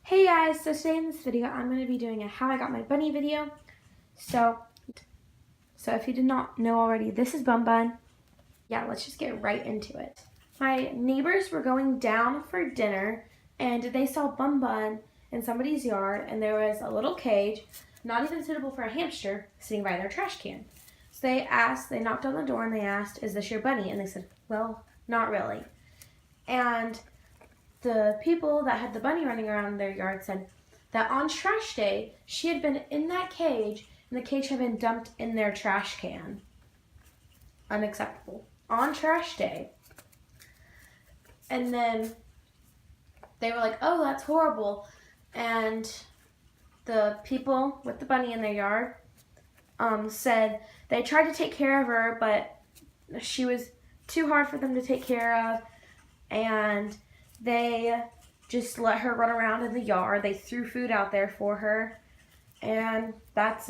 Hey guys, so today in this video I'm going to be doing a how I got my bunny video. So if you did not know already, this is Bun Bun. Yeah, let's just get right into it. My neighbors were going down for dinner and they saw Bun Bun in somebody's yard, and there was a little cage, not even suitable for a hamster, sitting by their trash can. So they knocked on the door and they asked, "Is this your bunny?" And they said, "Well, not really." And the people that had the bunny running around their yard said that on trash day, she had been in that cage and the cage had been dumped in their trash can. Unacceptable. On trash day. And then they were like, "Oh, that's horrible." And the people with the bunny in their yard said they tried to take care of her, but she was too hard for them to take care of, and they just let her run around in the yard. They threw food out there for her, and that's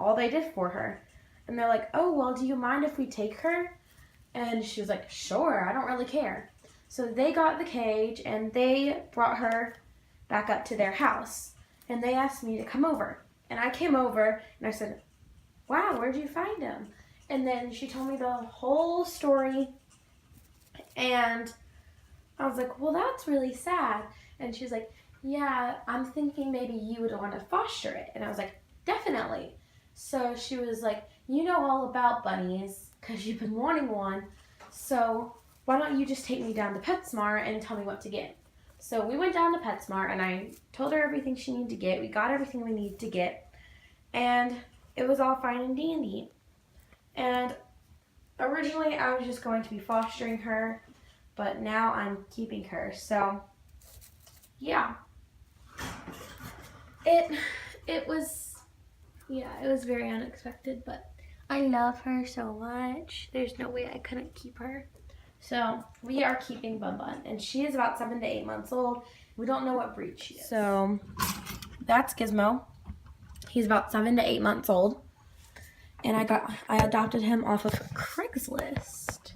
all they did for her. And they're like, "Oh, well, do you mind if we take her?" And she was like, "Sure, I don't really care." So they got the cage, and they brought her back up to their house. And they asked me to come over. And I came over, and I said, "Wow, where'd you find him?" And then she told me the whole story, and I was like, "Well, that's really sad." And she was like, "Yeah, I'm thinking maybe you would want to foster it." And I was like, "Definitely." So she was like, "You know all about bunnies because you've been wanting one. So why don't you just take me down to PetSmart and tell me what to get?" So we went down to PetSmart and I told her everything she needed to get. We got everything we needed to get, and it was all fine and dandy. And originally I was just going to be fostering her, but now I'm keeping her. So yeah, it was very unexpected, but I love her so much. There's no way I couldn't keep her. So we are keeping Bun Bun, and she is about 7 to 8 months old. We don't know what breed she is. So that's Gizmo. He's about 7 to 8 months old, and I adopted him off of Craigslist.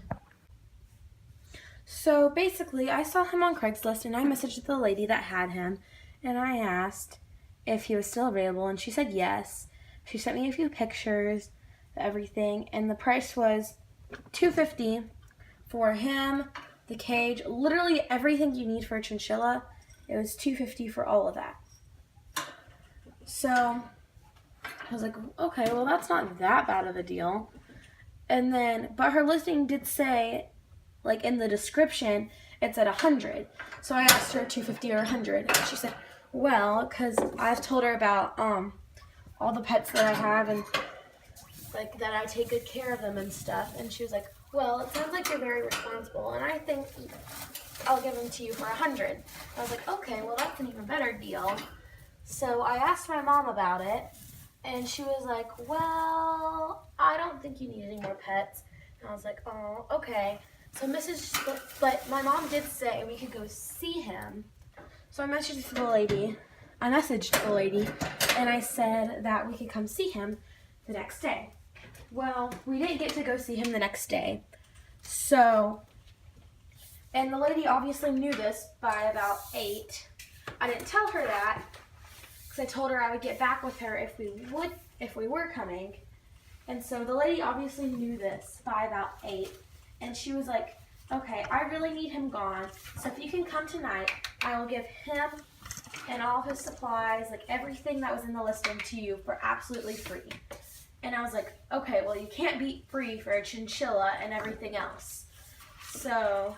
So basically, I saw him on Craigslist, and I messaged the lady that had him, and I asked if he was still available, and she said yes. She sent me a few pictures, everything, and the price was $250 for him, the cage, literally everything you need for a chinchilla. It was $250 for all of that. So I was like, okay, well, that's not that bad of a deal. And then, but her listing did say, like in the description, it said 100. So I asked her $250 or 100, and she said, "Well, because I've told her about all the pets that I have, and like that I take good care of them and stuff." And she was like, "Well, it sounds like you're very responsible, and I think I'll give them to you for 100. I was like, "Okay, well, that's an even better deal." So I asked my mom about it, and she was like, "Well, I don't think you need any more pets." And I was like, "Oh, okay." So but my mom did say we could go see him. So I messaged the lady, and I said that we could come see him the next day. Well, we didn't get to go see him the next day. So, and the lady obviously knew this by about 8. I didn't tell her that because I told her I would get back with her if we were coming. And so the lady obviously knew this by about 8. And she was like, "Okay, I really need him gone. So if you can come tonight, I will give him and all of his supplies, like everything that was in the listing, to you for absolutely free." And I was like, "Okay, well, you can't beat free for a chinchilla and everything else." So,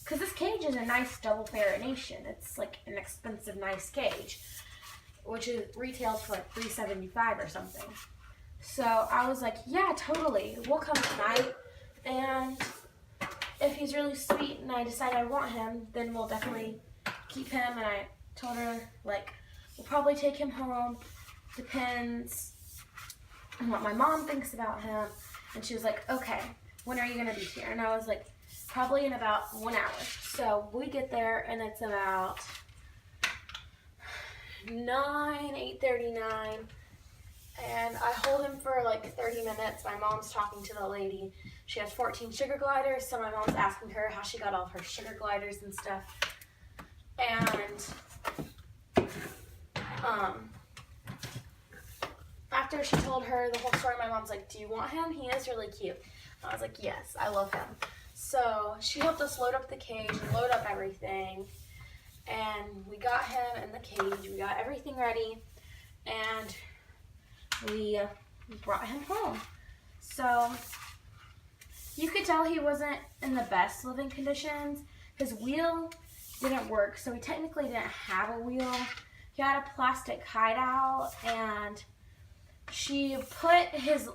because this cage is a nice double farination. It's like an expensive, nice cage, which retails for like $375 or something. So I was like, "Yeah, totally. We'll come tonight. And if he's really sweet and I decide I want him, then we'll definitely keep him." And I told her, like, we'll probably take him home. Depends on what my mom thinks about him. And she was like, "Okay, when are you going to be here?" And I was like, "Probably in about 1 hour." So we get there, and it's about 8:39. And I hold him for like 30 minutes. My mom's talking to the lady. She has 14 sugar gliders, so my mom's asking her how she got all of her sugar gliders and stuff. And her the whole story. My mom's like, do you want him? He is really cute. And I was like, yes, I love him. So she helped us load up the cage and load up everything. And we got him in the cage. We got everything ready. And we brought him home. So you could tell he wasn't in the best living conditions. His wheel didn't work, so he technically didn't have a wheel. He had a plastic hideout, and she put his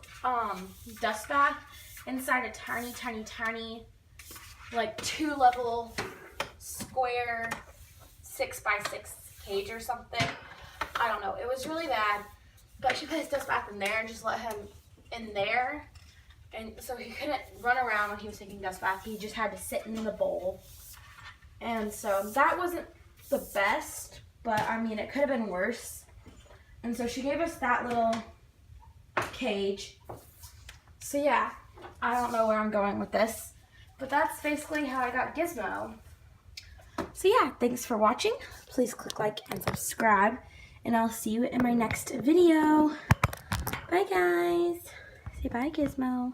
dust bath inside a tiny, tiny, tiny, like 2-level square 6x6 cage or something. I don't know. It was really bad, but she put his dust bath in there and just let him in there. And so he couldn't run around when he was taking dust bath. He just had to sit in the bowl. And so that wasn't the best, but I mean, it could have been worse. And so she gave us that little cage. So yeah, I don't know where I'm going with this, but that's basically how I got Gizmo. So yeah, thanks for watching. Please click like and subscribe, and I'll see you in my next video. Bye guys. Say bye, Gizmo.